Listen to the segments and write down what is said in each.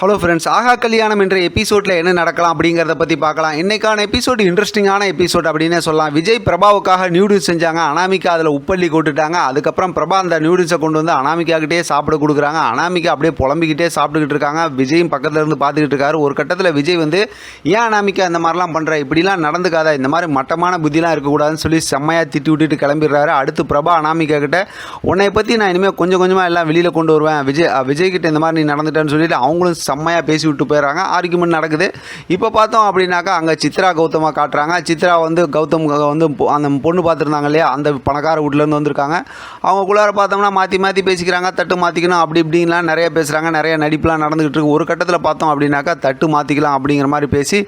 Hello friends, ஆஹா கல்யாணம் என்ற எபிசோடில் என்ன நடக்கலாம் அப்படிங்கிறத பற்றி பார்க்கலாம். இன்றைக்கான எபிசோடு இன்ட்ரெஸ்டிங்கான எபிசோட் அப்படின்னே சொல்லலாம். விஜய் பிரபாவுக்காக நியூடில்ஸ் செஞ்சாங்க. அனாமிகா அதில் உப்பள்ளி கொட்டுட்டாங்க. அதுக்கப்புறம் பிரபா அந்த நியூடில்ஸை கொண்டு வந்து அனாமிகாக்கிட்டே சாப்பிட கொடுக்குறாங்க. அனாமிகா அப்படியே புலம்பிக்கிட்டே சாப்பிட்டுக்கிட்டு இருக்காங்க. விஜயும் பக்கத்தில் இருந்து பார்த்துக்கிட்டு இருக்காரு. ஒரு கட்டத்தில் விஜய் வந்து, ஏன் அனாமிகா இந்த மாதிரிலாம் பண்ணுற, இப்படிலாம் நடந்துக்காத, இந்த மாதிரி மட்டமான புத்திலாம் இருக்கக்கூடாதுன்னு சொல்லி செம்மையாக திட்டி விட்டுட்டு கிளம்பிடுறாரு. அடுத்து பிரபா அனாமிகா கிட்ட, உன்னை பற்றி நான் இனிமேல் கொஞ்சம் கொஞ்சமாக எல்லாம் வெளியில் கொண்டு வருவேன், விஜய் கிட்ட இந்த மாதிரி நீ நடந்துட்டேன்னு சொல்லிட்டு அவங்களும் செம்மையாக பேசி விட்டு போயிடறாங்க. ஆர்கியூமெண்ட் நடக்குது. இப்போ பார்த்தோம் அப்படின்னாக்கா அங்கே சித்ரா கௌதமாக காட்டுறாங்க. சித்ரா வந்து கௌதம் வந்து அந்த பொண்ணு பார்த்துருந்தாங்க இல்லையா, அந்த பணக்கார வீட்டிலேருந்து வந்திருக்காங்க. அவங்களுக்குள்ளார பார்த்தோம்னா மாற்றி பேசிக்கிறாங்க. தட்டு மாற்றிக்கணும் அப்படி இப்படின்லாம் நிறைய பேசுகிறாங்க. நிறைய நடிப்புலாம் நடந்துகிட்டு இருக்கு. ஒரு கட்டத்தில் பார்த்தோம் அப்படின்னாக்கா தட்டு மாற்றிக்கலாம் அப்படிங்கிற மாதிரி பேசி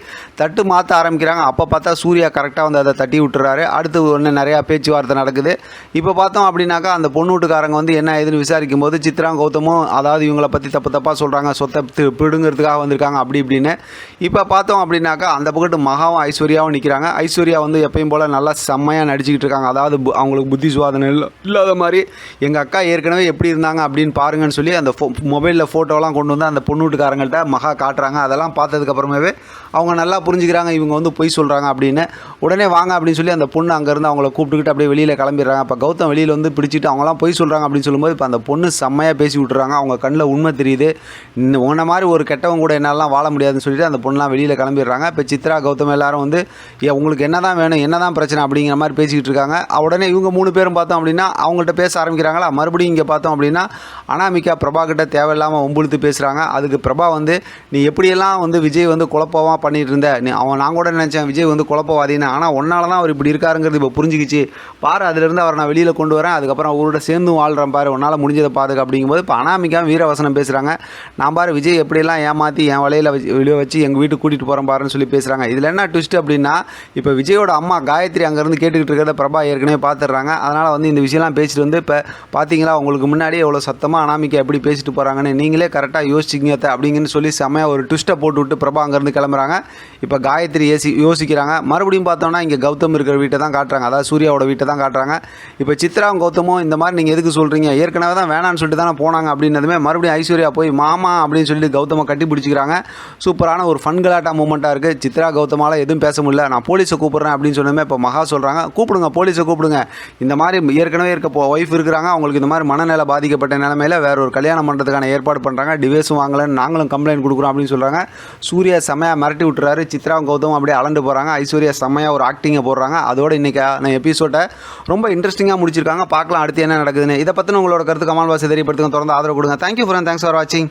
தட்டு மாற்ற ஆரம்பிக்கிறாங்க. அப்போ பார்த்தா சூர்யா கரெக்டாக வந்து அதை தட்டி விட்டுறாரு. அடுத்து ஒன்று நிறையா பேச்சுவார்த்தை நடக்குது. இப்போ பார்த்தோம் அப்படின்னாக்கா அந்த பொண்ணு வீட்டுக்காரங்க வந்து என்ன ஏதுன்னு விசாரிக்கும் போது சித்ரா கௌதமும் அதாவது இவங்களை பற்றி தப்பாக சொல்கிறாங்க, சொத்தை பிடுங்கிறதுக்காக வந்திருக்காங்க அப்படி இப்படின்னு. இப்போ பார்த்தோம் அப்படின்னாக்கா அந்த பக்கத்து மகாவும் ஐஸ்வர்யாவும் நிற்கிறாங்க. ஐஸ்வர்யா வந்து எப்பயும் போல் நல்லா செம்மையாக நடிச்சுக்கிட்டு இருக்காங்க. அதாவது அவங்களுக்கு புத்தி சுவாதனை இல்லாத மாதிரி எங்கள் அக்கா ஏற்கனவே எப்படி இருந்தாங்க அப்படின்னு பாருங்கன்னு சொல்லி அந்த மொபைலில் ஃபோட்டோலாம் கொண்டு வந்து அந்த பொண்ணு வீட்டுக்காரங்கள்ட்ட மகா காட்டுறாங்க. அதெல்லாம் பார்த்ததுக்கப்புறமாவே அவங்க நல்லா புரிஞ்சுக்கிறாங்க இவங்க வந்து பொய் சொல்கிறாங்க அப்படின்னு. உடனே வாங்க அப்படின்னு சொல்லி அந்த பொண்ணு அங்கேருந்து அவங்கள கூப்பிட்டுக்கிட்டு அப்படியே வெளியில் கிளம்பிடுறாங்க. அப்போ கௌதம் வெளியில் வந்து பிடிச்சிட்டு அவங்களாம் பொய் சொல்கிறாங்க அப்படின்னு சொல்லும்போது இப்போ அந்த பொண்ணு செம்மையாக பேசி விட்டுறாங்க. அவங்க கண்ணில் உண்மை தெரியுது. உன்ன மாதிரி ஒரு கெட்டவங்க கூட என்னாலாம் வாழ முடியாதுன்னு சொல்லிட்டு அந்த பொண்ணுலாம் வெளியில் கிளம்பிடுறாங்க. இப்போ சித்ரா கௌதம் எல்லாரும் வந்து உங்களுக்கு என்ன தான் வேணும், என்ன தான் பிரச்சனை அப்படிங்கிற மாதிரி பேசிக்கிட்டு இருக்காங்க. உடனே இவங்க 3 பேரும் பார்த்தோம் அப்படின்னா அவங்கள்ட்ட பேச ஆரம்பிக்கிறாங்களா. மறுபடியும் இங்கே பார்த்தோம் அப்படின்னா அனாமிகா பிரபா கிட்ட தேவையில்லாமல் ஒம்புழுத்து பேசுகிறாங்க. அதுக்கு பிரபா வந்து, நீ எப்படியெல்லாம் வந்து விஜய் வந்து குழப்பமாக பண்ணிகிட்டு இருந்த, நான் கூட நினச்சேன் விஜய் வந்து குழப்பவாதின்னு, ஆனால் ஒன்னால தான் அவர் இப்படி இருக்காருங்கிறது இப்போ புரிஞ்சுக்கிச்சு பாரு, அதிலிருந்து அவரை நான் வெளியில் கொண்டு வரேன், அதுக்கப்புறம் அவரோட சேர்ந்து வாழ்கிறேன் பாரு, உன்னால் முடிஞ்சதை பாதுக்கு அப்படிங்கும்போது இப்போ அனாமிகா வீரவசனம் பேசுகிறாங்க. நான் பாரு விஜய் எப்படியெல்லாம் ஏமாற்றி என் வலையில் வெளியே வச்சு எங்கள் வீட்டுக்கு கூட்டிகிட்டு போகிறேன் பாருன்னு சொல்லி பேசுகிறாங்க. இதில் என்ன ட்விஸ்ட் அப்படின்னா, இப்போ விஜயோட அம்மா காயத்ரி அங்கேருந்து கேட்டுக்கிட்டு இருக்கிறத பிரபா ஏற்கனவே பார்த்துடுறாங்க. அதனால் வந்து இந்த விஷயம்லாம் பேசிட்டு வந்து, இப்போ பார்த்தீங்களா உங்களுக்கு முன்னாடியே எவ்வளோ சத்தமாக அனாமிகா எப்படி பேசிட்டு போகிறாங்கன்னு நீங்களே கரெக்டாக யோசிச்சிங்க அப்படிங்கன்னு சொல்லி செம்மையாக ஒரு ட்விஸ்ட்டை போட்டு விட்டு பிரபா அங்கேருந்து கிளம்புறாங்க. இப்போ காயத்ரி யோசிக்கிறாங்க. மறுபடியும் பார்த்தோம்னா இங்கே கௌதம் இருக்கிற வீட்டை தான் காட்டுறாங்க. அதாவது சூர்யாவோட வீட்டை தான் காட்டுறாங்க. இப்போ சித்ராவும் கௌதமும் இந்த மாதிரி நீங்கள் எதுக்கு சொல்கிறீங்க, ஏற்கனவே தான் வேணான்னு சொல்லிட்டு தானே போனாங்க அப்படின்னதுமே மறுபடியும் ஐஸ்வர்யா போய் மாமா அப்படின்னு சொல்லிட்டு கௌதமை கட்டி பிடிச்சிக்கிறாங்க. சூப்பரான ஒரு ஃபன் கலாட்டா மூமெண்ட்டாக இருக்குது. சித்ரா கௌதமால் எதுவும் பேச முடியல. நான் போலீஸை கூப்பிட்றேன் அப்படின்னு சொன்னமே இப்போ மகா சொல்கிறாங்க, கூப்பிடுங்க போலீஸை கூப்பிடுங்க. இந்த மாதிரி ஏற்கனவே ஒய்ஃப் இருக்கிறாங்க, அவங்களுக்கு இந்த மாதிரி மனநிலை பாதிக்கப்பட்ட நிலைமையில் வேற ஒரு கல்யாணம் பண்ணுறதுக்கான ஏற்பாடு பண்ணுறாங்க. டிவேஸும் வாங்கலன்னு நாங்களும் கம்ப்ளைண்ட் கொடுக்குறோம் அப்படின்னு சொல்கிறாங்க. சூர்யா செம்மையாக மிரட்டி விட்டுறாரு. சித்ராவும் கௌதமும் அப்படியே அலண்டு போகிறாங்க. ஐஸ்வர்யா செம்மையாக ஒரு ஆக்டிங்கை போடுறாங்க. அதோட இன்றைக்கி எபிசோடை ரொம்ப இன்ட்ரெஸ்டிங்காக முடிச்சிருக்காங்க. பார்க்கலாம் அடுத்து என்ன நடக்குதுன்னு. இதை பற்றின உங்களோட கருத்து கமெண்ட் பாக்ஸில் தெரியப்படுத்துங்க. தொடர்ந்து ஆதரவு கொடுங்க. தேங்க்யூ ஃப்ரெண்ட், தேங்க்ஸ் ஃபார் வாட்சிங்.